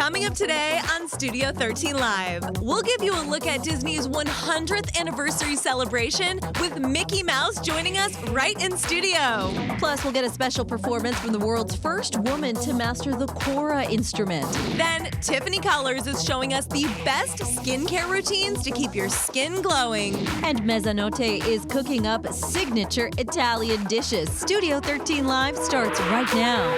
Coming up today on Studio 13 Live, we'll give you a look at Disney's 100th anniversary celebration with Mickey Mouse joining us right in studio. Plus, we'll get a special performance from the world's first woman to master the kora instrument. Then, Tiffany Colors is showing us the best skincare routines to keep your skin glowing. And Mezzanotte is cooking up signature Italian dishes. Studio 13 Live starts right now.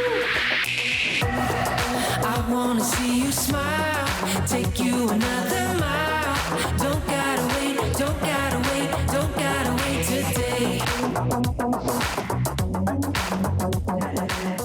I wanna see you smile, take you another mile. Don't gotta wait, don't gotta wait, don't gotta wait today.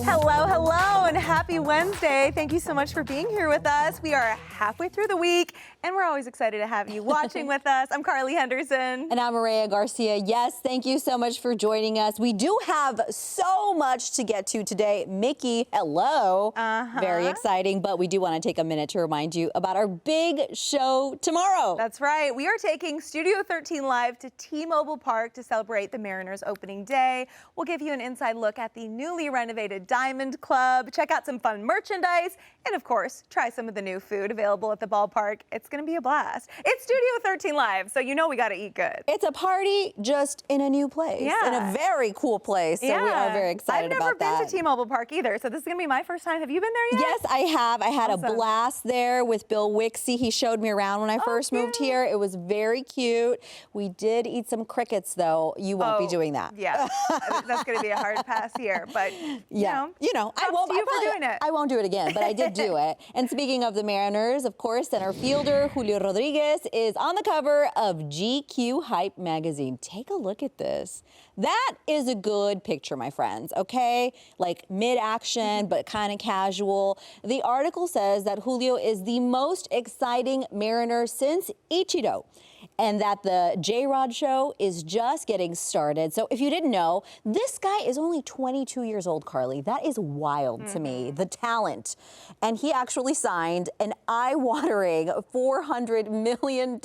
Hello, and happy Wednesday. Thank you so much for being here with us. We are halfway through the week, and we're always excited to have you watching with us. I'm Carly Henderson. And I'm Mireya Garcia. Yes, thank you so much for joining us. We do have so much to get to today. Mickey, hello. Very exciting, but we do want to take a minute to remind you about our big show tomorrow. That's right. We are taking Studio 13 Live to T-Mobile Park to celebrate the Mariners opening day. We'll give you an inside look at the newly renovated Diamond Club, check out some fun merchandise, and of course, try some of the new food available at the ballpark. It's going to be a blast. It's Studio 13 Live, so you know we got to eat good. It's a party just in a new place, in a very cool place, so we are very excited about that. I've never been to T-Mobile Park either, so this is going to be my first time. Have you been there yet? Yes, I have. I had a blast there with Bill Wixie. He showed me around when I first moved here. It was very cute. We did eat some crickets, though. You won't be doing that. Yeah, that's going to be a hard pass here, but you know, I won't. I won't do it again, but I did do it. And speaking of the Mariners, of course, center fielder Julio Rodriguez is on the cover of GQ Hype magazine. Take a look at this. That is a good picture, my friends, okay? Like mid-action, but kind of casual. The article says that Julio is the most exciting Mariner since Ichiro, and that the J-Rod show is just getting started. So if you didn't know, this guy is only 22 years old, Carly. That is wild to me, the talent. And he actually signed an eye-watering $400 million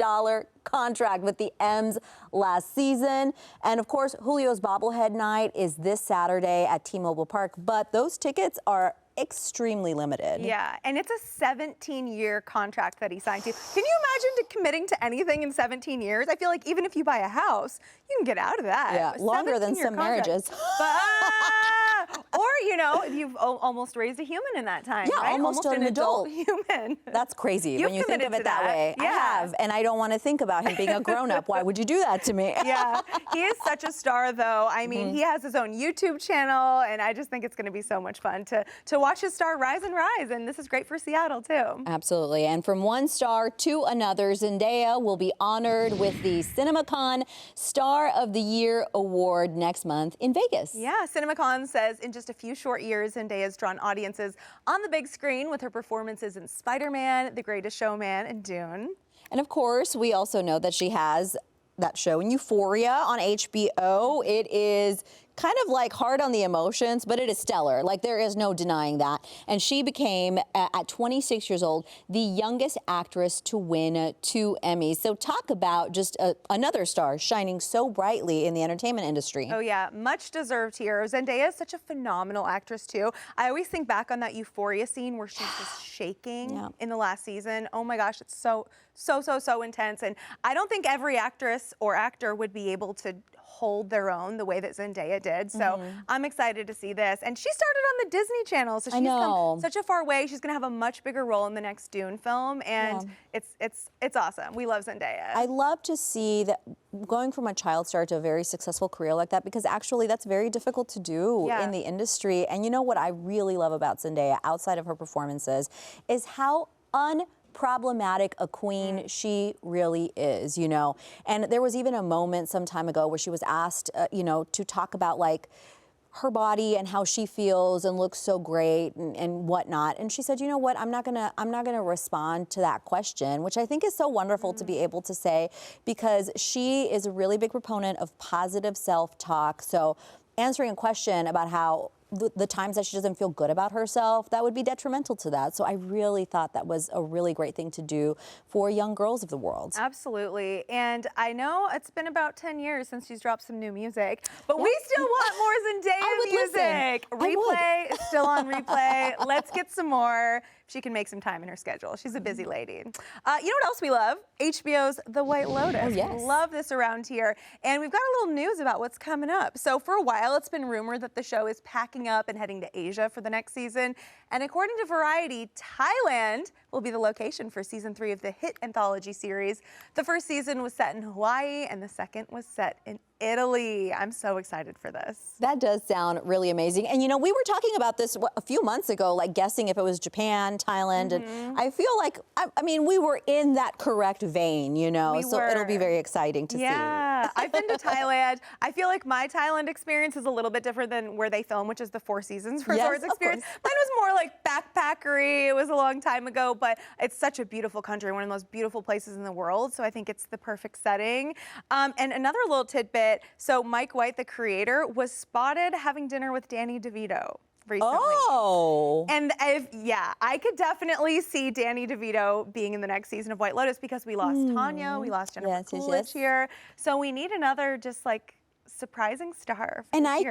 contract with the M's last season. And of course, Julio's bobblehead night is this Saturday at T-Mobile Park, but those tickets are extremely limited. Yeah, and it's a 17-year contract that he signed to. Can you imagine committing to anything in 17 years? I feel like even if you buy a house, you can get out of that. Yeah, longer than some marriages. But, or, you know, you've almost raised a human in that time, yeah, right? almost an adult human. That's crazy when you think of it that way. Yeah. I have, and I don't want to think about him being a grown-up. Why would you do that to me? Yeah, he is such a star, though. I mean, he has his own YouTube channel, and I just think it's going to be so much fun to watch his star rise and rise, and this is great for Seattle, too. Absolutely, and from one star to another, Zendaya will be honored with the CinemaCon Star of the Year Award next month in Vegas. Yeah, CinemaCon says in just a few short years, Zendaya's drawn audiences on the big screen with her performances in Spider-Man, The Greatest Showman, and Dune. And of course, we also know that she has that show in Euphoria on HBO. It is kind of like hard on the emotions, but it is stellar. Like, there is no denying that. And she became, at 26 years old, the youngest actress to win 2 Emmys. So talk about just another star shining so brightly in the entertainment industry. Oh yeah, much deserved here. Zendaya is such a phenomenal actress too. I always think back on that Euphoria scene where she's just shaking in the last season. Oh my gosh, it's so intense. And I don't think every actress or actor would be able to hold their own the way that Zendaya did. So I'm excited to see this. And she started on the Disney Channel, so she's come such a far way. She's gonna have a much bigger role in the next Dune film, and it's awesome. We love Zendaya. I love to see that going from a child star to a very successful career like that, because actually that's very difficult to do in the industry. And you know what I really love about Zendaya, outside of her performances, is how problematic a queen she really is, you know. And there was even a moment some time ago where she was asked, you know, to talk about like her body and how she feels and looks so great and whatnot. And she said, you know what, I'm not gonna respond to that question, which I think is so wonderful to be able to say, because she is a really big proponent of positive self-talk. So answering a question about how the times that she doesn't feel good about herself, that would be detrimental to that. So I really thought that was a really great thing to do for young girls of the world. Absolutely. And I know it's been about 10 years since she's dropped some new music, but we still want more Zendaya music. Replay is still on replay. Let's get some more. She can make some time in her schedule. She's a busy lady. You know what else we love? HBO's The White Lotus. Oh, yes. Love this around here. And we've got a little news about what's coming up. So for a while, it's been rumored that the show is packing up and heading to Asia for the next season. And according to Variety, Thailand will be the location for season 3 of the hit anthology series. The first season was set in Hawaii and the second was set in Italy. I'm so excited for this. That does sound really amazing. And you know, we were talking about this a few months ago, like guessing if it was Japan, Thailand, and I feel like, I mean, we were in that correct vein, you know, it'll be very exciting to see. Yeah, I've been to Thailand. I feel like my Thailand experience is a little bit different than where they film, which is the Four Seasons Resorts experience. Mine was more like backpackery. It was a long time ago, but it's such a beautiful country, one of the most beautiful places in the world. So I think it's the perfect setting. And another little tidbit, so Mike White, the creator, was spotted having dinner with Danny DeVito recently. Oh. And I could definitely see Danny DeVito being in the next season of White Lotus because we lost Tanya, we lost Jennifer Coolidge here. So we need another just like surprising star. And I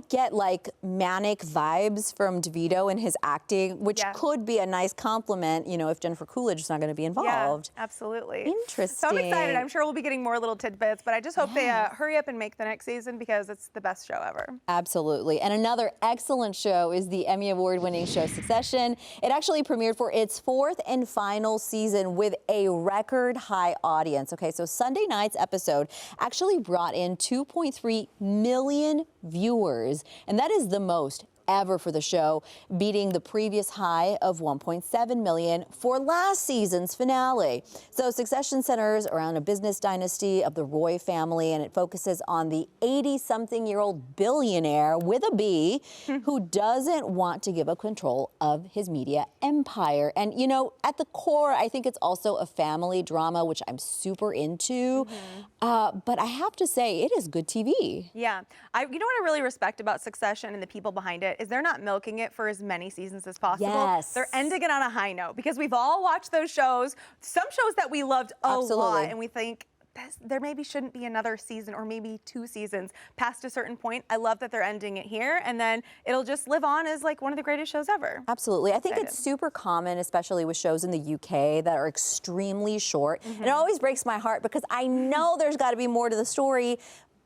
get like manic vibes from DeVito and his acting, which could be a nice compliment, you know, if Jennifer Coolidge is not going to be involved. Yeah, absolutely. Interesting. So I'm excited. I'm sure we'll be getting more little tidbits, but I just hope they hurry up and make the next season because it's the best show ever. Absolutely. And another excellent show is the Emmy Award-winning show Succession. It actually premiered for its 4th and final season with a record high audience. Okay, so Sunday night's episode actually brought in 2.3 million viewers, and that is the most ever for the show, beating the previous high of 1.7 million for last season's finale. So Succession centers around a business dynasty of the Roy family, and it focuses on the 80-something-year-old billionaire with a B who doesn't want to give up control of his media empire. And, you know, at the core, I think it's also a family drama, which I'm super into. But I have to say, it is good TV. Yeah. You know what I really respect about Succession and the people behind it is they're not milking it for as many seasons as possible. Yes. They're ending it on a high note because we've all watched those shows, some shows that we loved a lot, and we think, there maybe shouldn't be another season or maybe 2 seasons past a certain point. I love that they're ending it here, and then it'll just live on as like one of the greatest shows ever. Absolutely. I think it's super common, especially with shows in the UK that are extremely short. And it always breaks my heart because I know there's got to be more to the story,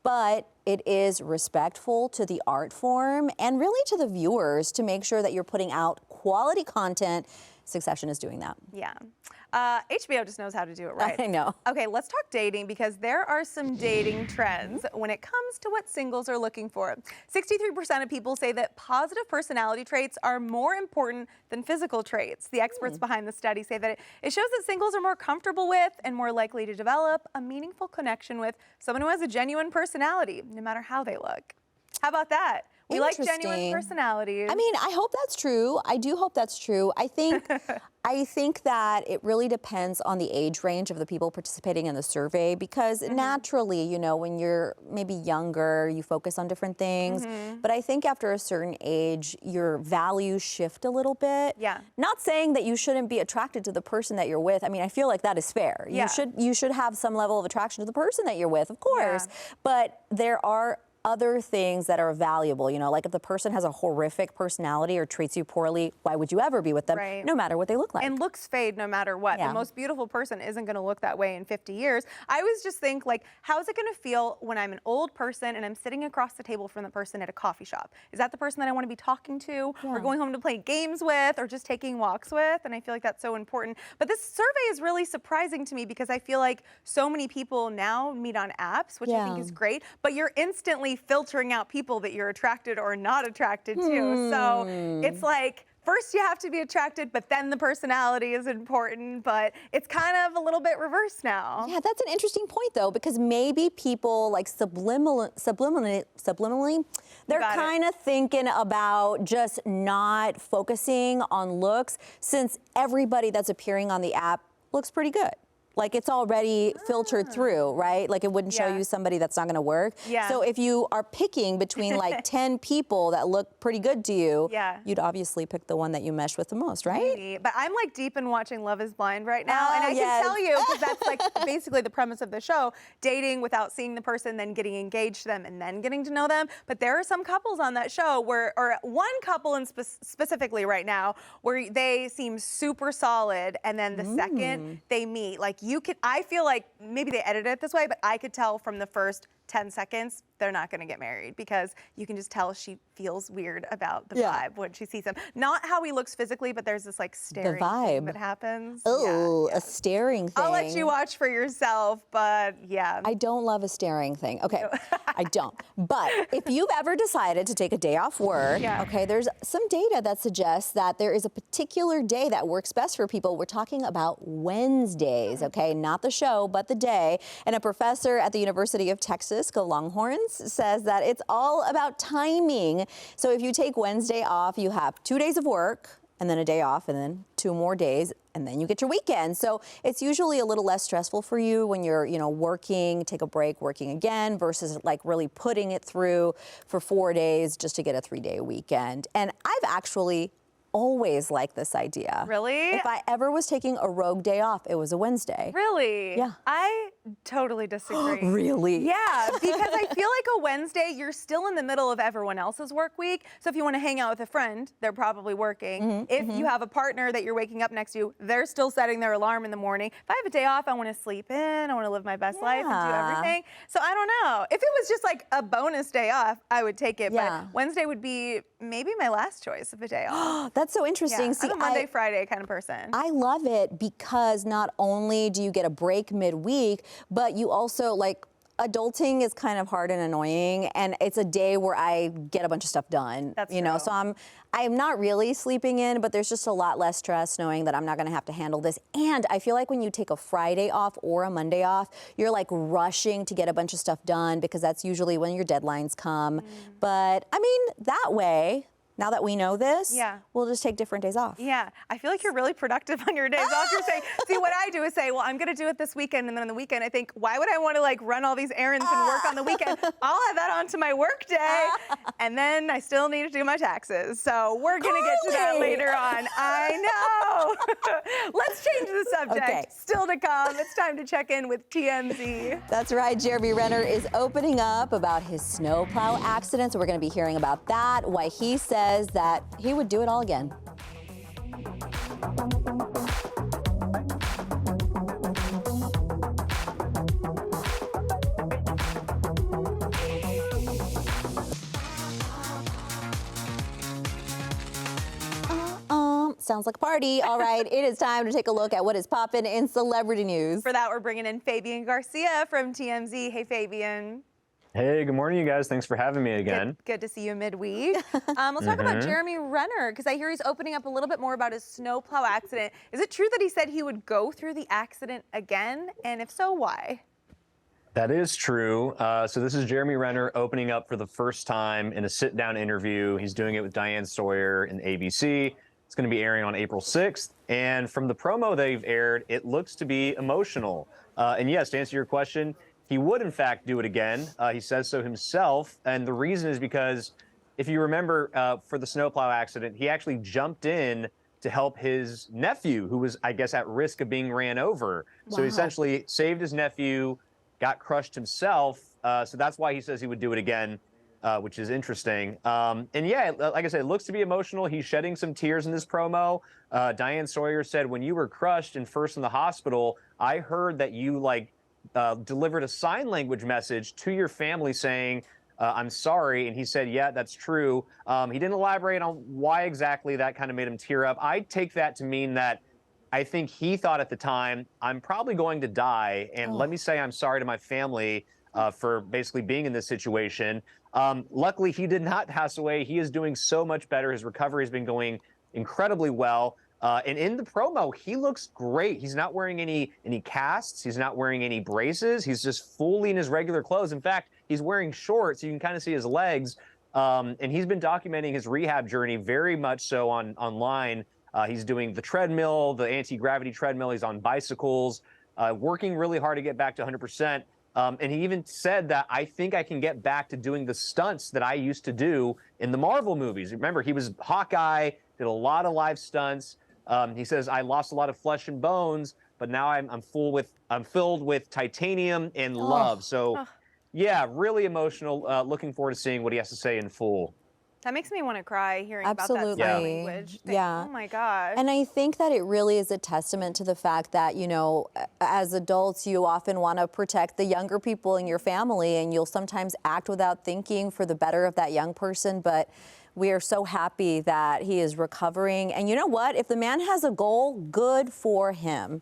but it is respectful to the art form and really to the viewers to make sure that you're putting out quality content. Succession is doing that. Yeah. HBO just knows how to do it right. I know. Okay, let's talk dating because there are some dating trends when it comes to what singles are looking for. 63% of people say that positive personality traits are more important than physical traits. The experts behind the study say that it shows that singles are more comfortable with and more likely to develop a meaningful connection with someone who has a genuine personality, no matter how they look. How about that? We like genuine personalities. I mean, I hope that's true. I do hope that's true. I think that it really depends on the age range of the people participating in the survey because naturally, you know, when you're maybe younger, you focus on different things. But I think after a certain age, your values shift a little bit. Yeah. Not saying that you shouldn't be attracted to the person that you're with. I mean, I feel like that is fair. Yeah. You should have some level of attraction to the person that you're with, of course. Yeah. But there are other things that are valuable, you know, like if the person has a horrific personality or treats you poorly, why would you ever be with them, no matter what they look like? And looks fade no matter what. The most beautiful person isn't going to look that way in 50 years. I always just think, like, how's it going to feel when I'm an old person and I'm sitting across the table from the person at a coffee shop? Is that the person that I want to be talking to or going home to play games with or just taking walks with? And I feel like that's so important. But this survey is really surprising to me because I feel like so many people now meet on apps, which I think is great, but you're instantly filtering out people that you're attracted or not attracted to. So it's like, first you have to be attracted, but then the personality is important, but it's kind of a little bit reversed now. Yeah, that's an interesting point though, because maybe people like subliminally, they're kind of thinking about just not focusing on looks since everybody that's appearing on the app looks pretty good. like it's already filtered through, right? Like it wouldn't show you somebody that's not gonna work. Yeah. So if you are picking between like 10 people that look pretty good to you, you'd obviously pick the one that you mesh with the most, right? Maybe. But I'm like deep in watching Love is Blind right now. And I can tell you, because that's like basically the premise of the show, dating without seeing the person, then getting engaged to them and then getting to know them. But there are some couples on that show where, or one couple in specifically right now, where they seem super solid. And then the second they meet, like I feel like maybe they edited it this way, but I could tell from the first 10 seconds, they're not going to get married because you can just tell she feels weird about the vibe when she sees him. Not how he looks physically, but there's this like staring thing that happens. Oh, a staring thing. I'll let you watch for yourself, but yeah. I don't love a staring thing. Okay, I don't. But if you've ever decided to take a day off work, okay, there's some data that suggests that there is a particular day that works best for people. We're talking about Wednesdays, okay? Not the show, but the day. And a professor at the University of Texas, go Longhorns, says that it's all about timing. So if you take Wednesday off, you have 2 days of work and then a day off and then 2 more days and then you get your weekend. So it's usually a little less stressful for you when you're, working, take a break, working again versus like really putting it through for 4 days just to get a 3-day weekend. And I've actually always liked this idea. Really? If I ever was taking a rogue day off, it was a Wednesday. Really? Yeah. I totally disagree. Really? Yeah, because I feel like a Wednesday, you're still in the middle of everyone else's work week. So if you want to hang out with a friend, they're probably working. If you have a partner that you're waking up next to, they're still setting their alarm in the morning. If I have a day off, I want to sleep in, I want to live my best life and do everything. So I don't know. If it was just like a bonus day off, I would take it. But Wednesday would be maybe my last choice of a day off. That's so interesting. See, I'm a Monday, Friday kind of person. I love it because not only do you get a break midweek, but you also like adulting is kind of hard and annoying, and it's a day where I get a bunch of stuff done. That's true. So I'm not really sleeping in, but there's just a lot less stress knowing that I'm not going to have to handle this. And I feel like when you take a Friday off or a Monday off, you're like rushing to get a bunch of stuff done because that's usually when your deadlines come. But I mean, that way, now that we know this, we'll just take different days off. Yeah, I feel like you're really productive on your days off. You're saying, see, what I do is say, well, I'm going to do it this weekend, and then on the weekend, I think, why would I want to like run all these errands and work on the weekend? I'll add that onto my work day, and then I still need to do my taxes. So we're going to get to that later on. I know. Let's change the subject. Okay. Still to come. It's time to check in with TMZ. That's right. Jeremy Renner is opening up about his snowplow accident, so we're going to be hearing about that, why he says that he would do it all again. Sounds like a party. All right, it is time to take a look at what is popping in celebrity news. For that, we're bringing in Fabian Garcia from TMZ. Hey, Fabian. Hey, good morning, you guys. Thanks for having me again. Good to see you midweek. Let's talk about Jeremy Renner, because I hear he's opening up a little bit more about his snowplow accident. Is it true that he said he would go through the accident again? And if so, why? That is true. So this is Jeremy Renner opening up for the first time in a sit-down interview. He's doing it with Diane Sawyer in ABC. It's going to be airing on April 6th. And from the promo they've aired, it looks to be emotional. And yes, to answer your question, he would, in fact, do it again. He says so himself. And the reason is because, if you remember, for the snowplow accident, he actually jumped in to help his nephew, who was, I guess, at risk of being ran over. So he essentially saved his nephew, got crushed himself. So that's why he says he would do it again, which is interesting. And yeah, like I said, it looks to be emotional. He's shedding some tears in this promo. Diane Sawyer said, when you were crushed and first in the hospital, I heard that you, delivered a sign language message to your family saying, I'm sorry. And he said, yeah, that's true. He didn't elaborate on why exactly that kind of made him tear up. I take that to mean that I think he thought at the time, I'm probably going to die. And let me say I'm sorry to my family for basically being in this situation. Luckily, he did not pass away. He is doing so much better. His recovery has been going incredibly well. And in the promo, he looks great. He's not wearing any casts. He's not wearing any braces. He's just fully in his regular clothes. In fact, he's wearing shorts. You can kind of see his legs. And he's been documenting his rehab journey very much so online. He's doing the treadmill, the anti-gravity treadmill. He's on bicycles. working really hard to get back to 100%. And he even said that I think I can get back to doing the stunts that I used to do in the Marvel movies. Remember, he was Hawkeye, did a lot of live stunts. He says, I lost a lot of flesh and bones, but now I'm filled with titanium and love. So, yeah, really emotional. Looking forward to seeing what he has to say in full. That makes me want to cry hearing Absolutely. about that sign language thing. Yeah. Oh my gosh. And I think that it really is a testament to the fact that, you know, as adults, you often want to protect the younger people in your family, and you'll sometimes act without thinking for the better of that young person. But we are so happy that he is recovering. And you know what? If the man has a goal, good for him.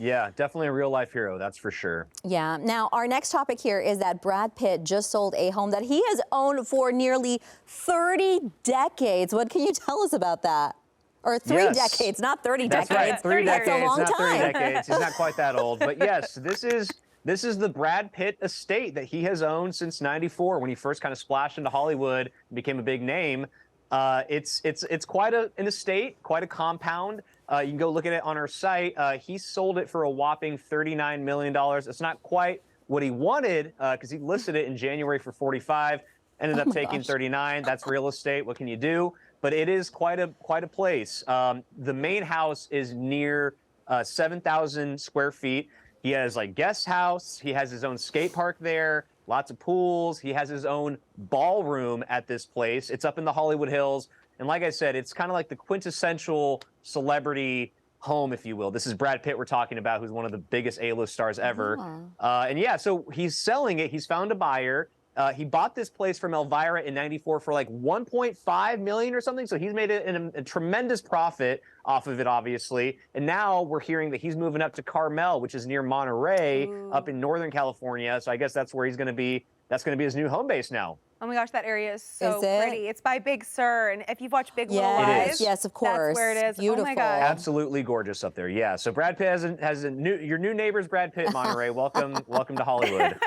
Yeah, definitely a real life hero, that's for sure. Yeah. Now, our next topic here is that Brad Pitt just sold a home that he has owned for nearly 30 decades. What can you tell us about that? Or 3 decades, not 30 That's decades. right, 3 That's decades, a long not 30 time. decades. He's not quite that old. But yes, this is the Brad Pitt estate that he has owned since '94 when he first kind of splashed into Hollywood and became a big name. It's quite an estate, quite a compound. You can go look at it on our site. He sold it for a whopping $39 million. It's not quite what he wanted because he listed it in January for 45, ended up taking 39. That's real estate. What can you do? But it is quite a place. The main house is near 7,000 square feet. He has like guest house. He has his own skate park there. Lots of pools. He has his own ballroom at this place. It's up in the Hollywood Hills. And like I said, it's kind of like the quintessential celebrity home, if you will. This is Brad Pitt we're talking about, who's one of the biggest A-list stars ever. And yeah, so he's selling it. He's found a buyer. He bought this place from Elvira in '94 for like $1.5 million or something. So he's made a tremendous profit off of it, obviously. And now we're hearing that he's moving up to Carmel, which is near Monterey, up in Northern California. So I guess that's where he's going to be. That's going to be his new home base now. Oh my gosh, that area is so pretty. It's by Big Sur, and if you've watched Big Little Lies, yes, of course, that's where it is. Beautiful. Oh my gosh, absolutely gorgeous up there. Yeah. So Brad Pitt has your new neighbor's Brad Pitt, Monterey. Welcome to Hollywood.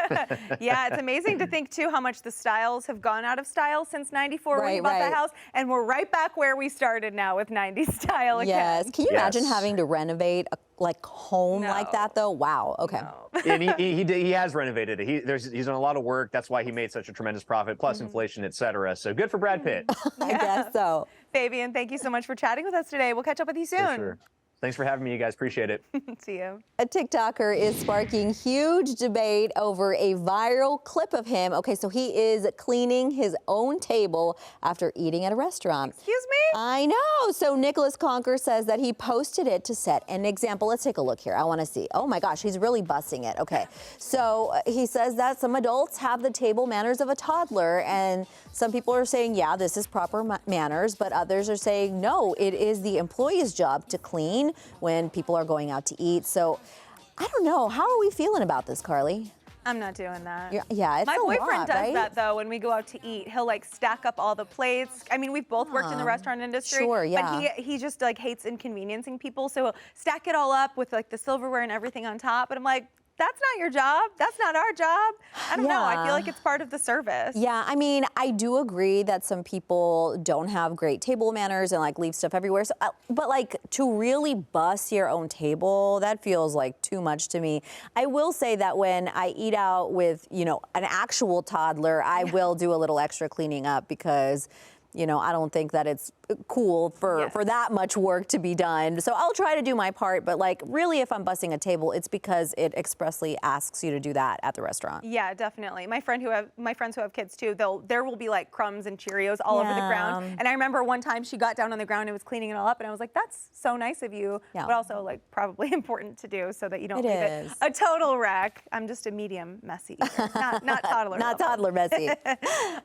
Yeah, it's amazing to think too how much the styles have gone out of style since '94 when you bought that house, and we're right back where we started now with '90s style again. Yes. Can you imagine having to renovate a home like that though? Wow. Okay. And he has renovated it. He's done a lot of work. That's why he made such a tremendous profit, plus inflation, etc. So good for Brad Pitt. I guess so. Fabian, thank you so much for chatting with us today. We'll catch up with you soon. For sure. Thanks for having me, you guys. Appreciate it. See you. A TikToker is sparking huge debate over a viral clip of him. Okay, so he is cleaning his own table after eating at a restaurant. Excuse me? I know. So Nicholas Conker says that he posted it to set an example. Let's take a look here. I want to see. Oh my gosh, he's really busting it. Okay. So he says that some adults have the table manners of a toddler, and some people are saying, yeah, this is proper manners, but others are saying, no, it is the employee's job to clean when people are going out to eat. So I don't know. How are we feeling about this, Carly? I'm not doing that. Yeah, it's my a boyfriend lot, does right? that though. When we go out to eat, he'll like stack up all the plates. I mean, we've both worked in the restaurant industry. Sure, yeah. But he just like hates inconveniencing people, so he'll stack it all up with like the silverware and everything on top. And I'm like, that's not your job. That's not our job. I don't know. I feel like it's part of the service. Yeah, I mean, I do agree that some people don't have great table manners and like leave stuff everywhere. So, but like to really bust your own table, that feels like too much to me. I will say that when I eat out with, you know, an actual toddler, I will do a little extra cleaning up because, you know, I don't think that it's cool for that much work to be done. So I'll try to do my part, but like really if I'm busting a table, it's because it expressly asks you to do that at the restaurant. Yeah, definitely. My friends who have kids too, there will be like crumbs and Cheerios all over the ground. And I remember one time she got down on the ground and was cleaning it all up, and I was like, that's so nice of you, but also like probably important to do so that you don't leave it a total wreck. I'm just a medium messy eater, not toddler. Not toddler messy. All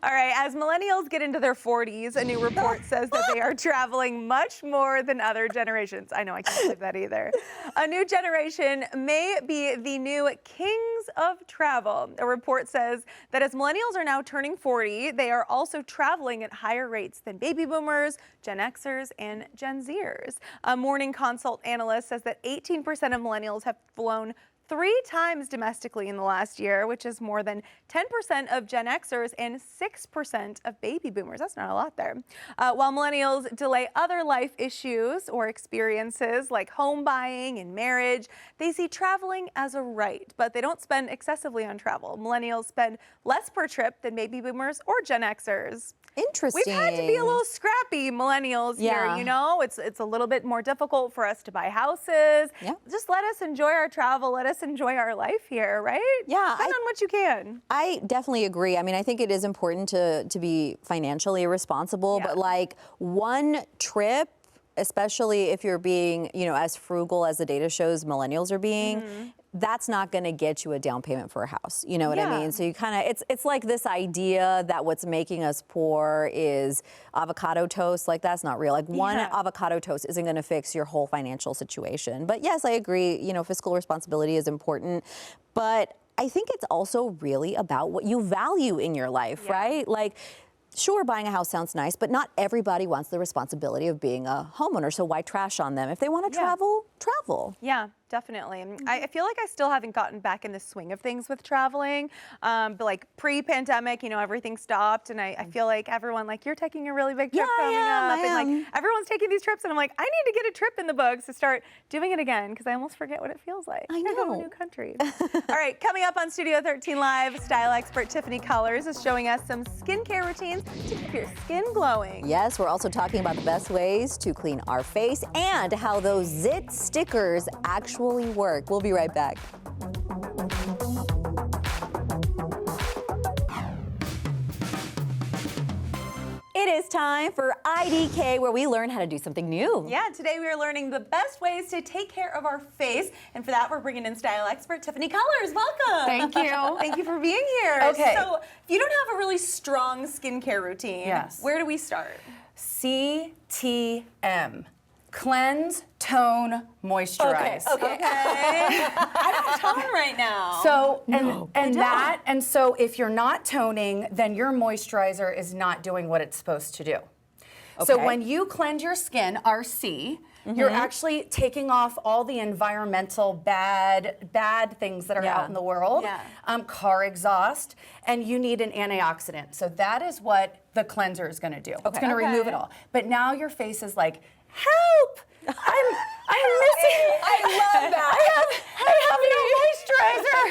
right, as millennials get into their 40s, a new report says that they are traveling much more than other generations. I know, I can't believe that either. A new generation may be the new kings of travel. A report says that as millennials are now turning 40, they are also traveling at higher rates than baby boomers, Gen Xers, and Gen Zers. A Morning Consult analyst says that 18% of millennials have flown 3 times domestically in the last year, which is more than 10% of Gen Xers and 6% of baby boomers. That's not a lot there. While millennials delay other life issues or experiences like home buying and marriage, they see traveling as a right, but they don't spend excessively on travel. Millennials spend less per trip than baby boomers or Gen Xers. Interesting. We've had to be a little scrappy millennials here, you know? It's a little bit more difficult for us to buy houses. Yeah. Just let us enjoy our travel. Let us enjoy our life here, right? Yeah. Spend on what you can. I definitely agree. I mean, I think it is important to be financially responsible, but like one trip, especially if you're being, you know, as frugal as the data shows millennials are being, that's not going to get you a down payment for a house. You know what I mean? So you kind of, it's like this idea that what's making us poor is avocado toast. Like that's not real. Like one avocado toast isn't going to fix your whole financial situation. But yes, I agree. You know, fiscal responsibility is important, but I think it's also really about what you value in your life, right? Like, sure, buying a house sounds nice, but not everybody wants the responsibility of being a homeowner, so why trash on them? If they want to travel, travel. Yeah, definitely. And I feel like I still haven't gotten back in the swing of things with traveling. But like pre-pandemic, you know, everything stopped, and I feel like everyone, like, you're taking a really big trip coming up, and like everyone's taking these trips, and I'm like, I need to get a trip in the books to start doing it again, because I almost forget what it feels like. I know. Go to a new country. All right, coming up on Studio 13 Live, style expert Tiffany Colors is showing us some skincare routines to keep your skin glowing. Yes, we're also talking about the best ways to clean our face and how those zit stickers actually work. We'll be right back. It is time for IDK, where we learn how to do something new. Yeah, today we are learning the best ways to take care of our face. And for that, we're bringing in style expert Tiffany Colors. Welcome. Thank you. Thank you for being here. Okay. So, if you don't have a really strong skincare routine, where do we start? CTM. Cleanse, tone, moisturize. Okay. I don't tone right now. So, and so if you're not toning, then your moisturizer is not doing what it's supposed to do. So when you cleanse your skin, RC, you're actually taking off all the environmental bad things that are out in the world, car exhaust, and you need an antioxidant. So that is what the cleanser is going to do. It's going to remove it all. But now your face is like, help! I'm missing. I love that. I have no moisturizer.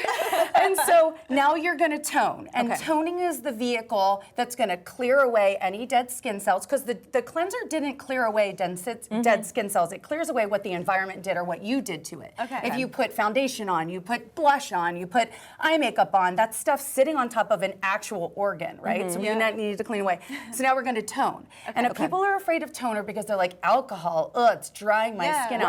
And so now you're going to tone. And toning is the vehicle that's going to clear away any dead skin cells, because the cleanser didn't clear away dead skin cells. It clears away what the environment did or what you did to it. If you put foundation on, you put blush on, you put eye makeup on, that stuff's sitting on top of an actual organ, right? So we need to clean away. So now we're going to tone. And if people are afraid of toner because they're like, alcohol, it's drying my skin out.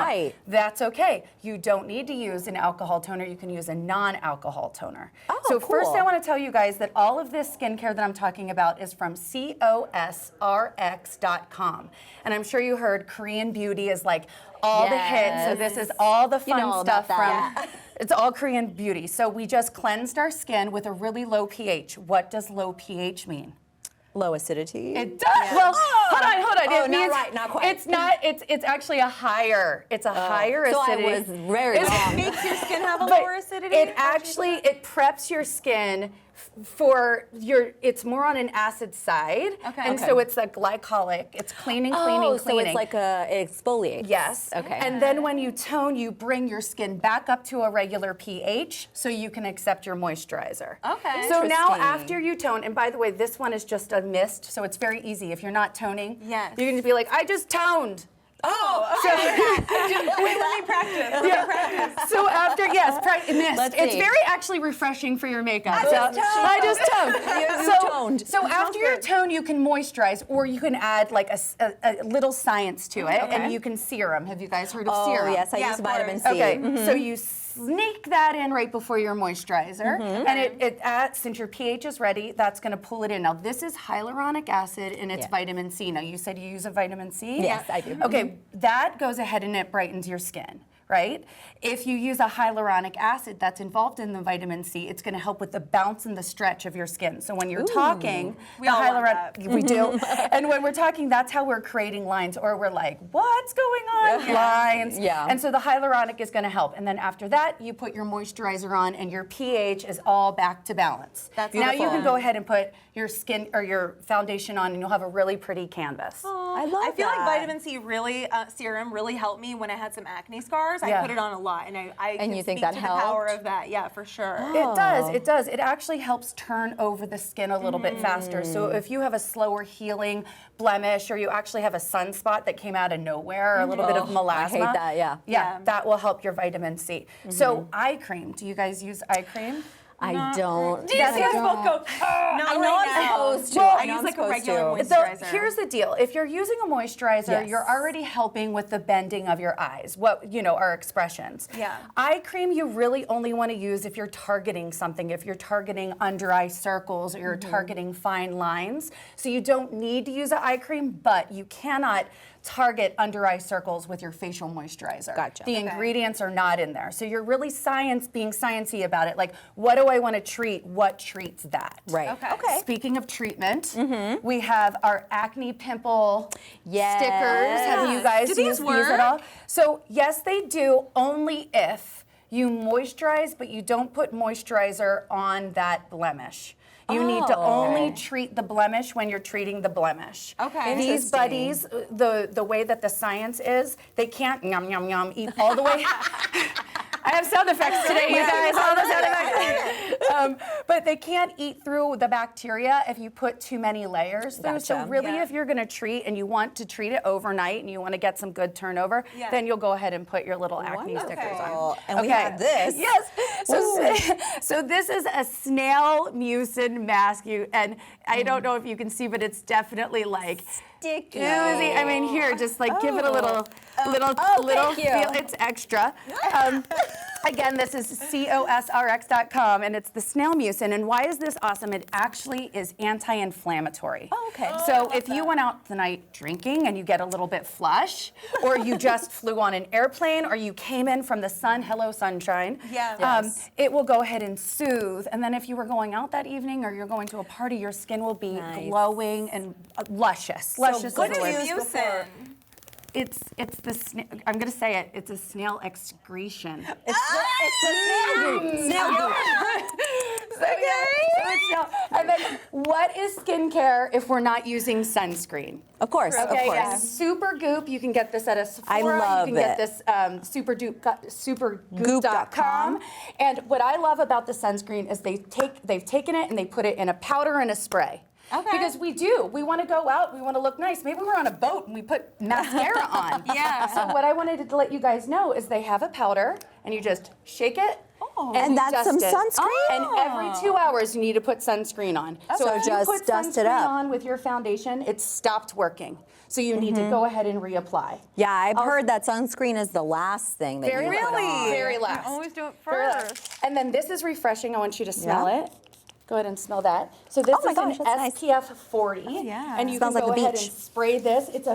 That's okay. You don't need to use an alcohol toner. You can use a non-alcohol toner. So first I want to tell you guys that all of this skincare that I'm talking about is from COSRX.com. And I'm sure you heard Korean beauty is like all the hits. So this is all the fun stuff from, it's all Korean beauty. So we just cleansed our skin with a really low pH. What does low pH mean? Low acidity. It does. Well, hold on. Oh, not right, not quite. It's not. It's actually a higher. It's a higher acidity. So I was very wrong. It makes your skin have a lower acidity? It preps your skin for it's more on an acid side. And so it's a glycolic. It's cleaning. So it's like it exfoliates. Yes. Okay. And then when you tone, you bring your skin back up to a regular pH so you can accept your moisturizer. Okay. So now after you tone, and by the way, this one is just a mist, so it's very easy. If you're not toning, you can just be like, I just toned. Wait, let me practice. So after, mist. It's very actually refreshing for your makeup. I just toned. So after your tone, you can moisturize, or you can add like a little science to it, and you can serum. Have you guys heard of serum? Oh, yes, I use vitamin C. Okay, so you sneak that in right before your moisturizer, and since your pH is ready, that's going to pull it in. Now this is hyaluronic acid and it's vitamin C. Now you said you use a vitamin C? Yes, I do. Okay, that goes ahead and it brightens your skin. right? If you use a hyaluronic acid that's involved in the vitamin C, it's going to help with the bounce and the stretch of your skin. So when you're talking, we all want that. we do. And when we're talking, that's how we're creating lines, or we're like, what's going on? Lines. Yeah. And so the hyaluronic is going to help. And then after that, you put your moisturizer on, and your pH is all back to balance. That's now you beautiful. can go ahead and put your skin or your foundation on, and you'll have a really pretty canvas. I love I feel that. like vitamin C serum really helped me when I had some acne scars. I Yeah. put it on a lot, and I And can you think speak that to the power helped? of that. Yeah, for sure. It does. It does. It actually helps turn over the skin a little bit faster. So if you have a slower healing blemish, or you actually have a sunspot that came out of nowhere, or a little bit of melasma. I hate that, yeah. Yeah, that will help your vitamin C. So eye cream. Do you guys use eye cream? I don't. Do you see us both go, I know I'm supposed to. Well, I I know use I'm like a supposed regular to. moisturizer. So here's the deal. If you're using a moisturizer, Yes. you're already helping with the bending of your eyes, our expressions. Yeah. Eye cream you really only want to use if you're targeting something, if you're targeting under eye circles, or you're targeting fine lines. So you don't need to use an eye cream, but you cannot target under eye circles with your facial moisturizer. Gotcha. The ingredients are not in there. So you're really being sciencey about it. Like, what do I want to treat? What treats that? Right. Okay. Speaking of treatment, we have our acne pimple Yes. stickers. Have you guys Do these used these work? at all? So yes, they do, only if you moisturize, but you don't put moisturizer on that blemish. You need to only treat the blemish when you're treating the blemish. Okay. These buddies, the way that the science is, they can't yum yum yum eat all the way. I have sound effects today, you guys. All the sound effects. But they can't eat through the bacteria if you put too many layers through. So Gotcha. really, Yeah. if you're going to treat and you want to treat it overnight and you want to get some good turnover, Yeah. then you'll go ahead and put your little acne stickers on. And we have this. Yes. So this is a snail mucin mask. And I don't know if you can see, but it's definitely like Sticky. oozy. I mean, here, just like give it a little thank you. feel. It's extra. Again, this is cosrx.com, and it's the snail mucin. And why is this awesome? It actually is anti-inflammatory. Oh, okay. So if you went out tonight drinking and you get a little bit flush, or you just flew on an airplane, or you came in from the sun, hello sunshine. Yeah. Yes. It will go ahead and soothe. And then if you were going out that evening, or you're going to a party, your skin will be Nice. glowing and luscious. Luscious What is the is word. mucin? It's the I'm gonna say it. It's a snail excretion. It's the snail goop. Snail goop. And then, what is skincare if we're not using sunscreen? Of course, of Okay, course. Super Goop. You can get this at a Sephora. I love You can get it. this supergoop.com. And what I love about the sunscreen is they've taken it and they put it in a powder and a spray. Okay. Because we want to go out, we want to look nice. Maybe we're on a boat and we put mascara on. Yeah. So what I wanted to let you guys know is they have a powder, and you just shake it. And you that's dust some it. sunscreen? And every 2 hours you need to put sunscreen on. So if you just put dust it sunscreen up. on with your foundation, it stopped working. So you need to go ahead and reapply. Yeah, I've heard that sunscreen is the last thing that you put on. Very last. I always do it Very first. last. And then this is refreshing. I want you to smell Yeah. it. Go ahead and smell that. So this Oh my is gosh, an that's nice. SPF 40. yeah. And you Smells can like go the ahead beach. and spray this. It's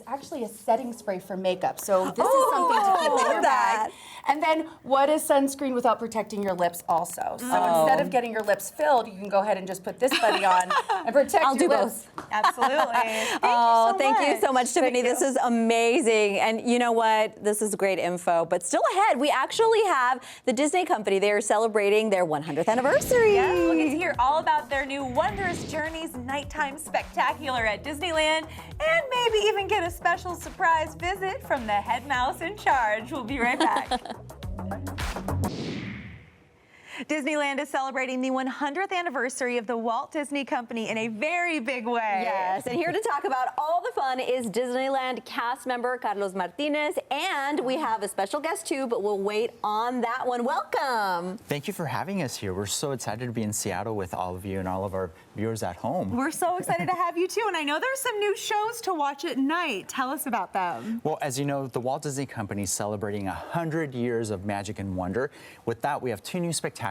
actually a setting spray for makeup. So this is Oh, something to I keep in love your that. bag. And then what is sunscreen without protecting your lips also? So instead of getting your lips filled, you can go ahead and just put this buddy on and protect I'll your do lips. both. Absolutely. Thank you so much, Tiffany. This is amazing. And you know what? This is great info. But still ahead, we actually have the Disney company. They are celebrating their 100th anniversary. Yes, we'll get to hear all about their new Wondrous Journeys nighttime spectacular at Disneyland, and maybe even get a special surprise visit from the head mouse in charge. We'll be right back. Disneyland is celebrating the 100th anniversary of the Walt Disney Company in a very big way. Yes, and here to talk about all the fun is Disneyland cast member Carlos Martinez, and we have a special guest too, but we'll wait on that one. Welcome. Thank you for having us here. We're so excited to be in Seattle with all of you and all of our viewers at home. We're so excited to have you too, and I know there's some new shows to watch at night. Tell us about them. Well, as you know, the Walt Disney Company is celebrating 100 years of magic and wonder. With that, we have two new spectaculars.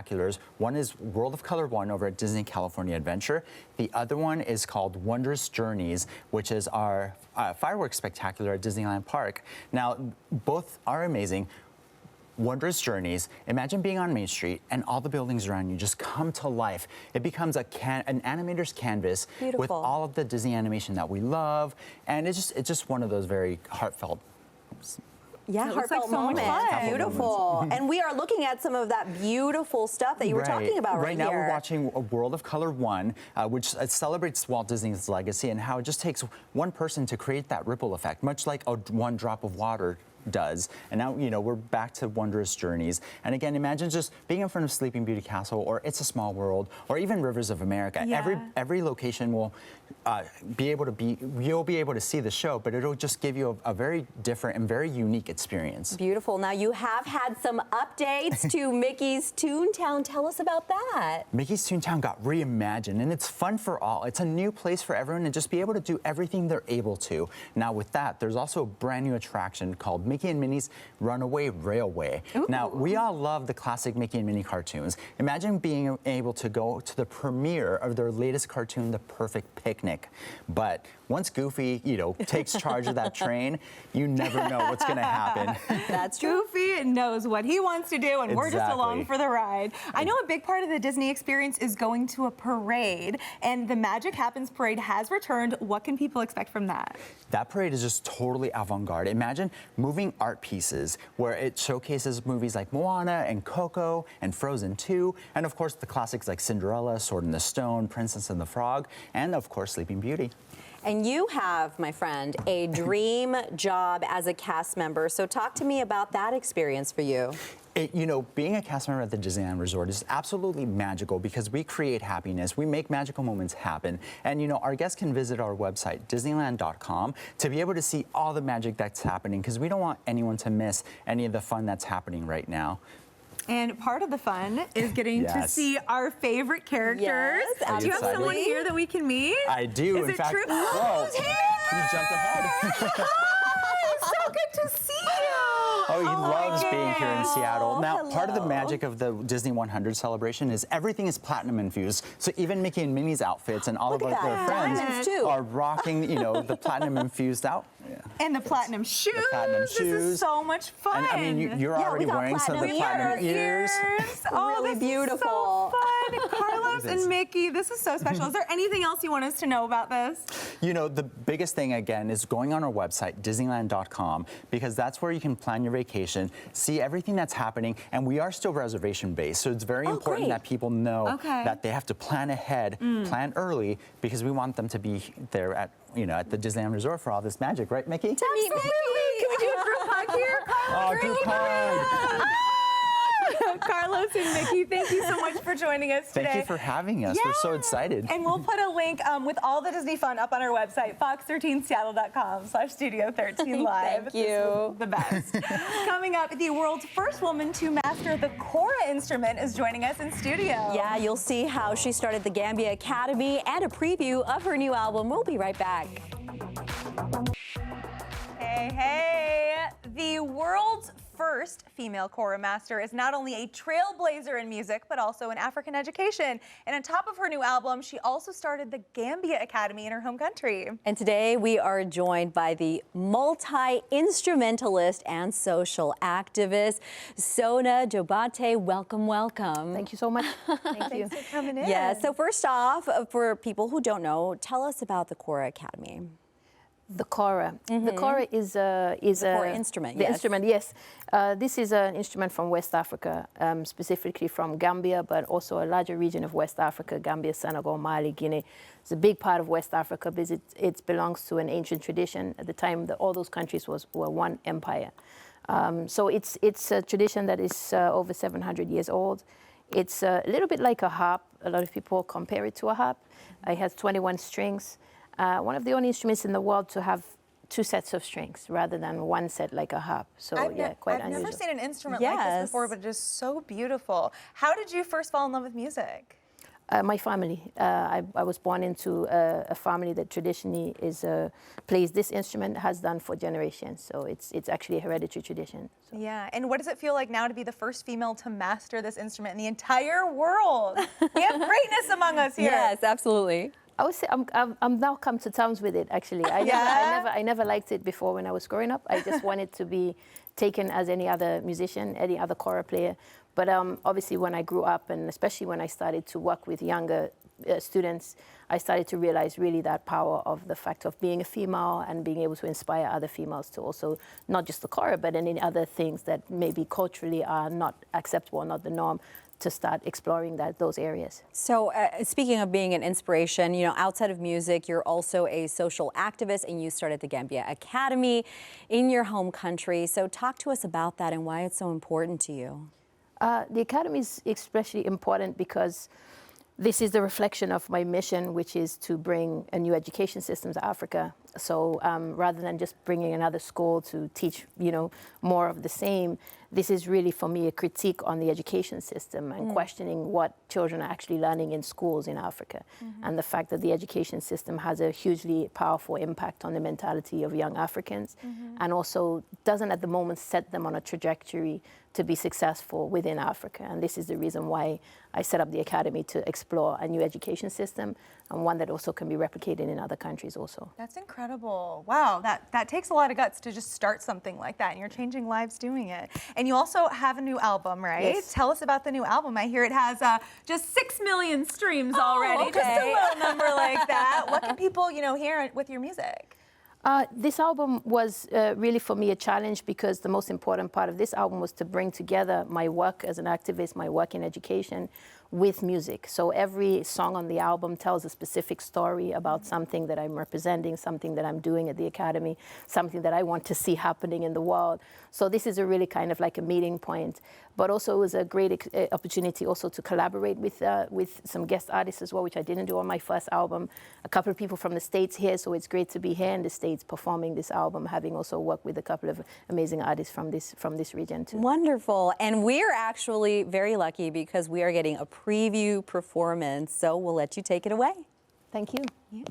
One is World of Color 1 over at Disney California Adventure. The other one is called Wondrous Journeys, which is our fireworks spectacular at Disneyland Park. Now, both are amazing. Wondrous Journeys, imagine being on Main Street and all the buildings around you just come to life. It becomes an animator's canvas with all of the Disney animation that we love, and it's just one of those very heartfelt. Yeah, heartfelt moments. Beautiful. And we are looking at some of that beautiful stuff that you were talking about right here. Right now we're watching A World of Color 1, which celebrates Walt Disney's legacy and how it just takes one person to create that ripple effect, much like one drop of water does. And now, we're back to Wondrous Journeys. And again, imagine just being in front of Sleeping Beauty Castle or It's a Small World or even Rivers of America. Yeah. Every location will you'll be able to see the show, but it'll just give you a very different and very unique experience. Beautiful. Now you have had some updates to Mickey's Toontown. Tell us about that. Mickey's Toontown got reimagined, and it's fun for all. It's a new place for everyone to just be able to do everything they're able to. Now with that, there's also a brand new attraction called Mickey and Minnie's Runaway Railway. Ooh. Now, we all love the classic Mickey and Minnie cartoons. Imagine being able to go to the premiere of their latest cartoon, The Perfect Picnic. But once Goofy, takes charge of that train, you never know what's going to happen. That's true. Goofy knows what he wants to do, and we're just along for the ride. I know a big part of the Disney experience is going to a parade, and the Magic Happens parade has returned. What can people expect from that? That parade is just totally avant-garde. Imagine moving art pieces where it showcases movies like Moana and Coco and Frozen 2, and of course the classics like Cinderella, Sword in the Stone, Princess and the Frog, and of course Sleeping Beauty. And you have, my friend, a dream job as a cast member. So talk to me about that experience for you. Being a cast member at the Disneyland Resort is absolutely magical because we create happiness. We make magical moments happen. And, our guests can visit our website, Disneyland.com, to be able to see all the magic that's happening because we don't want anyone to miss any of the fun that's happening right now. And part of the fun is getting to see our favorite characters. Yes, do you have someone here that we can meet? I do. Is in it fact, true? Whoa, you jumped ahead. Hi, so good to see you. Oh, he loves being here in Seattle. Now, part of the hello. magic of the Disney 100 celebration is everything is platinum infused. So even Mickey and Minnie's outfits and all of their friends are rocking, the platinum infused out. Yeah. And the platinum shoes. The platinum shoes. This is so much fun. And I mean, you're already wearing some of the platinum ears. Oh, really this beautiful. Is so fun. Carlos and Mickey, this is so special. Is there anything else you want us to know about this? The biggest thing, again, is going on our website, Disneyland.com, because that's where you can plan your vacation, see everything that's happening, and we are still reservation-based, so it's very important that people know that they have to plan ahead, plan early, because we want them to be there at the Disneyland Resort for all this magic, right, Mickey? Absolutely. Can we do a group hug here? Oh, group hug. Carlos and Mickey, thank you so much for joining us today. Thank you for having us. We're so excited. And we'll put a link with all the Disney fun up on our website, fox13seattle.com/studio13live. Thank you. The best. Coming up, the world's first woman to master the kora instrument is joining us in studio. Yeah, you'll see how she started the Gambia Academy and a preview of her new album. We'll be right back. Hey, the world's first female kora master is not only a trailblazer in music, but also in African education. And on top of her new album, she also started the Gambia Academy in her home country. And today we are joined by the multi-instrumentalist and social activist, Sona Jallow. Welcome, welcome. Thank you so much. Thank you. Thanks for coming in. Yeah, so first off, for people who don't know, tell us about the Kora Academy. The kora. The kora is a kora instrument. The yes. instrument, yes. This is an instrument from West Africa, specifically from Gambia, but also a larger region of West Africa: Gambia, Senegal, Mali, Guinea. It's a big part of West Africa because it belongs to an ancient tradition. At the time, all those countries were one empire. So it's a tradition that is over 700 years old. It's a little bit like a harp. A lot of people compare it to a harp. It has 21 strings. One of the only instruments in the world to have 2 sets of strings rather than one set like a harp. So quite unusual. I've never seen an instrument like this before, but just so beautiful. How did you first fall in love with music? My family. I was born into a family that traditionally plays this instrument, has done for generations. So it's actually a hereditary tradition. So. Yeah, and what does it feel like now to be the first female to master this instrument in the entire world? We have greatness among us here. Yes, absolutely. I would say I'm now come to terms with it. Actually, I never liked it before when I was growing up. I just wanted to be taken as any other musician, any other choral player. But obviously, when I grew up, and especially when I started to work with younger students, I started to realize really that power of the fact of being a female and being able to inspire other females to also, not just the choir, but any other things that maybe culturally are not acceptable, not the norm, to start exploring those areas. So speaking of being an inspiration, you know, outside of music, you're also a social activist, and you started the Gambia Academy in your home country. So talk to us about that and why it's so important to you. The Academy is especially important because this is the reflection of my mission, which is to bring a new education system to Africa. So rather than just bringing another school to teach, you know, more of the same, this is really for me a critique on the education system and questioning what children are actually learning in schools in Africa, and the fact that the education system has a hugely powerful impact on the mentality of young Africans, and also doesn't at the moment set them on a trajectory to be successful within Africa. And this is the reason why I set up the Academy, to explore a new education system, and one that also can be replicated in other countries also. That's incredible. Wow, that takes a lot of guts to just start something like that, and you're changing lives doing it. And you also have a new album, right? Yes. Tell us about the new album. I hear it has just 6 million streams already. Okay. Just a little number like that. What can people, you know, hear with your music? This album was really for me a challenge, because the most important part of this album was to bring together my work as an activist, my work in education, with music. So every song on the album tells a specific story about something that I'm representing, something that I'm doing at the Academy, something that I want to see happening in the world. So this is a really kind of like a meeting point. But also it was a great opportunity also to collaborate with some guest artists as well, which I didn't do on my first album. A couple of people from the States here, so it's great to be here in the States performing this album, having also worked with a couple of amazing artists from this region too. Wonderful. And we're actually very lucky because we are getting a preview performance, so we'll let you take it away. Thank you. Yeah.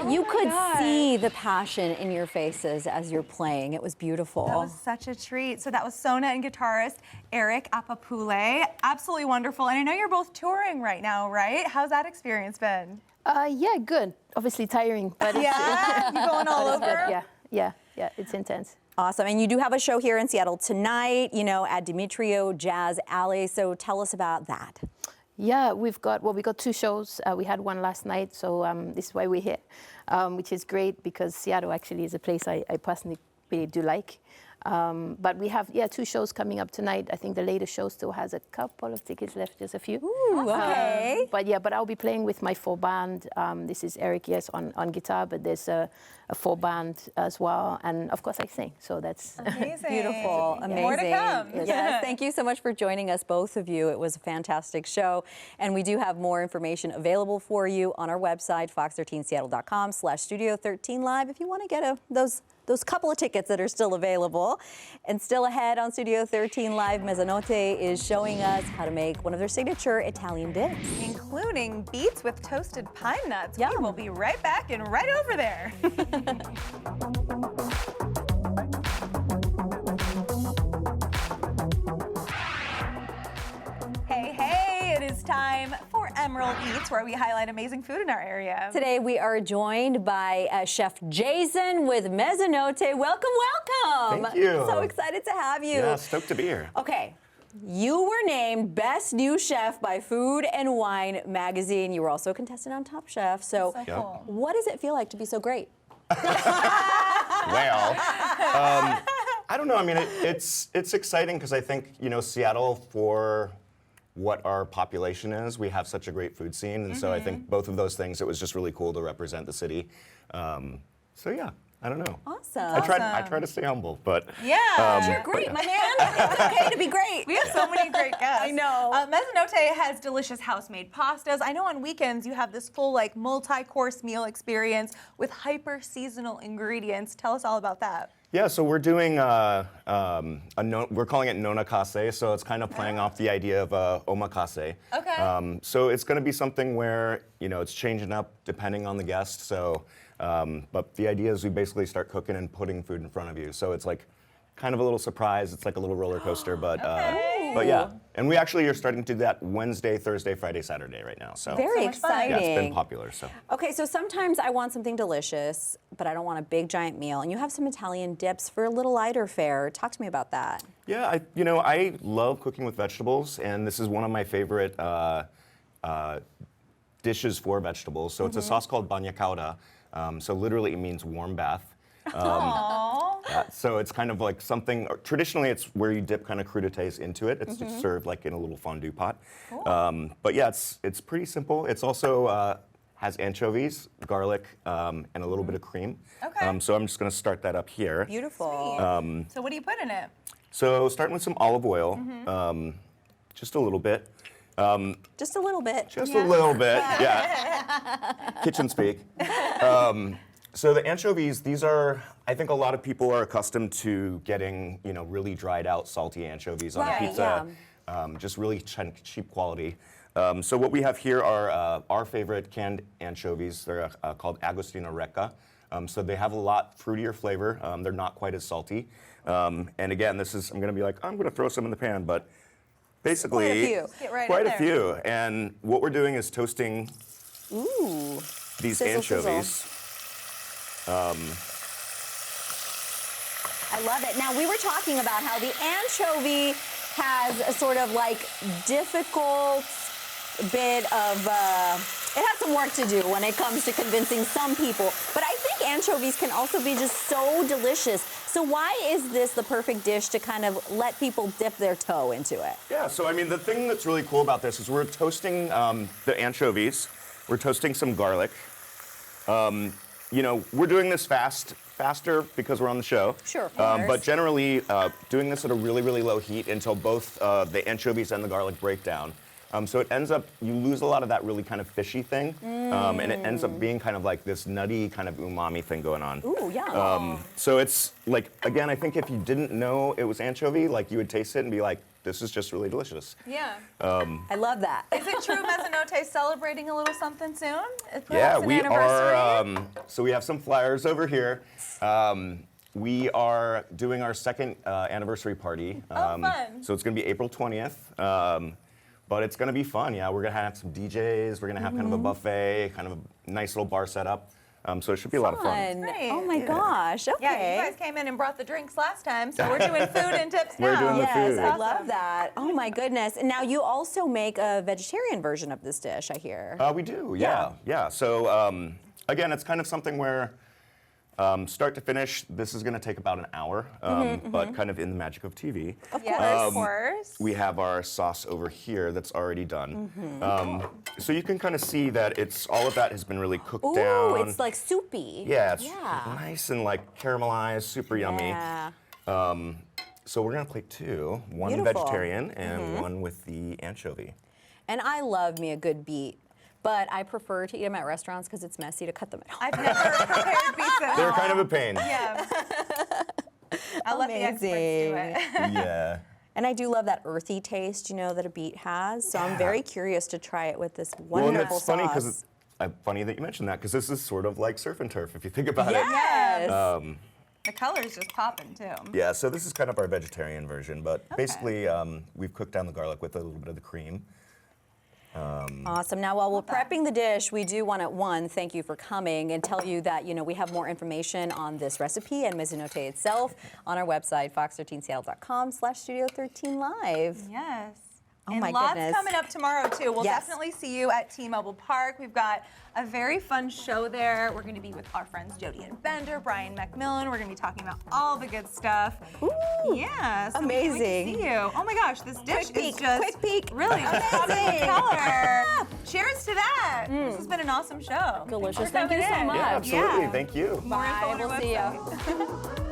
But you could see the passion in your faces as you're playing. It was beautiful. That was such a treat. So that was Sona and guitarist Eric Apapulay. Absolutely wonderful. And I know you're both touring right now, right? How's that experience been? Yeah, good. Obviously tiring, but Yeah, you going all it's good. over? Yeah, it's intense. Awesome. And you do have a show here in Seattle tonight, you know, at Demetrio Jazz Alley. So tell us about that. Yeah, we got 2 shows. We had one last night, so this is why we're here, which is great because Seattle actually is a place I personally really do like. But we have 2 shows coming up tonight. I think the latest show still has a couple of tickets left, just a few. Ooh, okay. But I'll be playing with my full band. This is Eric, on guitar, but there's a full band as well, and of course I sing. So that's Amazing. Beautiful, amazing. More to come. Yes, thank you so much for joining us, both of you. It was a fantastic show, and we do have more information available for you on our website, fox13seattle.com/Studio13Live, if you want to get those couple of tickets that are still available. And still ahead on Studio 13 Live, Mezzanotte is showing us how to make one of their signature Italian dips. Including beets with toasted pine nuts. Yum. We will be right back and right over there. Hey, it is time for Emerald Eats, where we highlight amazing food in our area. Today we are joined by Chef Jason with Mezzanotte. Welcome, welcome. Thank you. So excited to have you. Yeah, stoked to be here. Okay. You were named Best New Chef by Food and Wine magazine. You were also a contestant on Top Chef. So cool. what does it feel like to be so great? Well, I don't know. I mean, it's exciting because I think, you know, Seattle, for what our population is, we have such a great food scene. And so I think both of those things, it was just really cool to represent the city. So yeah, I don't know. Awesome. I try to stay humble, but Yeah. You're great, my man. It's okay to be great. We have so many great guests. I know. Mezzanotte has delicious house-made pastas. I know on weekends you have this full like multi-course meal experience with hyper-seasonal ingredients. Tell us all about that. Yeah, so we're doing we're calling it nonakase, so it's kind of playing off the idea of omakase. Okay. So it's going to be something where, you know, it's changing up depending on the guest. So, but the idea is we basically start cooking and putting food in front of you. So it's like kind of a little surprise. It's like a little roller coaster, but yeah. And we actually are starting to do that Wednesday, Thursday, Friday, Saturday right now. So Very exciting. yeah, it's been popular. So. Okay, so sometimes I want something delicious, but I don't want a big giant meal. And you have some Italian dips for a little lighter fare. Talk to me about that. Yeah, I love cooking with vegetables, and this is one of my favorite dishes for vegetables. So it's a sauce called bagna cauda. So literally it means warm bath. So it's kind of like something, traditionally it's where you dip kind of crudités into it. It's just served like in a little fondue pot. Cool. But yeah, it's pretty simple. It's also has anchovies, garlic, and a little bit of cream. Okay. So I'm just gonna start that up here. Beautiful. So what do you put in it? So starting with some olive oil, just a little bit. Just a little bit. Just a little bit, yeah. Kitchen speak. So the anchovies, these are, I think a lot of people are accustomed to getting, you know, really dried out salty anchovies on a pizza. Just really cheap quality. So what we have here are our favorite canned anchovies. They're called Agostino Recca. So they have a lot fruitier flavor. They're not quite as salty. And again, this is, I'm gonna be like, I'm gonna throw some in the pan, but basically, Quite a few. And what we're doing is toasting these Sizzle, anchovies. sizzle. I love it. Now, we were talking about how the anchovy has a sort of like difficult bit of, it has some work to do when it comes to convincing some people. But I think anchovies can also be just so delicious. So why is this the perfect dish to kind of let people dip their toe into it? Yeah, so I mean, the thing that's really cool about this is we're toasting the anchovies. We're toasting some garlic. You know, we're doing this faster because we're on the show. Sure, of course. But generally, doing this at a really, really low heat until both the anchovies and the garlic break down. So it ends up, you lose a lot of that really kind of fishy thing, and it ends up being kind of like this nutty kind of umami thing going on. Ooh, yeah. So it's like, again, I think if you didn't know it was anchovy, like you would taste it and be like, this is just really delicious. Yeah. I love that. Is it true Mezzanote's celebrating a little something soon? Yeah, Perhaps an we anniversary? are. So we have some flyers over here. We are doing our second anniversary party. Fun. So it's going to be April 20th. But it's going to be fun. Yeah, we're going to have some DJs. We're going to have kind of a buffet, kind of a nice little bar setup. So it should be a lot of fun. Great. Oh my gosh. Okay. Yeah, you guys came in and brought the drinks last time, so we're doing food and tips now. We're doing the Yes, food. I love that. Oh my goodness. And now you also make a vegetarian version of this dish, I hear. We do, yeah. So again, it's kind of something where start to finish, this is going to take about an hour, but kind of in the magic of TV. Of course. We have our sauce over here that's already done. So you can kind of see that all of that has been really cooked down. Ooh, it's like soupy. Yeah, it's nice and like caramelized, super yummy. Yeah. So we're going to plate two, one Beautiful. vegetarian and one with the anchovy. And I love me a good beet, but I prefer to eat them at restaurants because it's messy to cut them at home. I've never prepared beets at They're home. kind of a pain. Yeah. I'll let the experts do it. Yeah. And I do love that earthy taste, that a beet has. So I'm very curious to try it with this Well, and wonderful it's funny sauce. because funny that you mentioned that because this is sort of like surf and turf if you think about Yes. it. The color's just popping too. Yeah, so this is kind of our vegetarian version, but basically we've cooked down the garlic with a little bit of the cream. Awesome. Now, while we're prepping the dish, we do want to, thank you for coming and tell you that, we have more information on this recipe and mezzanote itself on our website, fox13seattle.com/studio13live. Yes. Oh and my lots goodness. coming up tomorrow too. We'll Yes. definitely see you at T-Mobile Park. We've got a very fun show there. We're going to be with our friends Jody and Bender, Brian McMillan. We're going to be talking about all the good stuff. Ooh, Yeah, so we can't wait to amazing. see you. Oh my gosh, this dish Quick peek, is just quick peek. really just popping with Amazing. color. Cheers to that. This has been an awesome show. Delicious. Thanks for Thank you so coming in. much. Yeah, absolutely. Yeah. Thank you. More info Bye. on our We'll see website. you.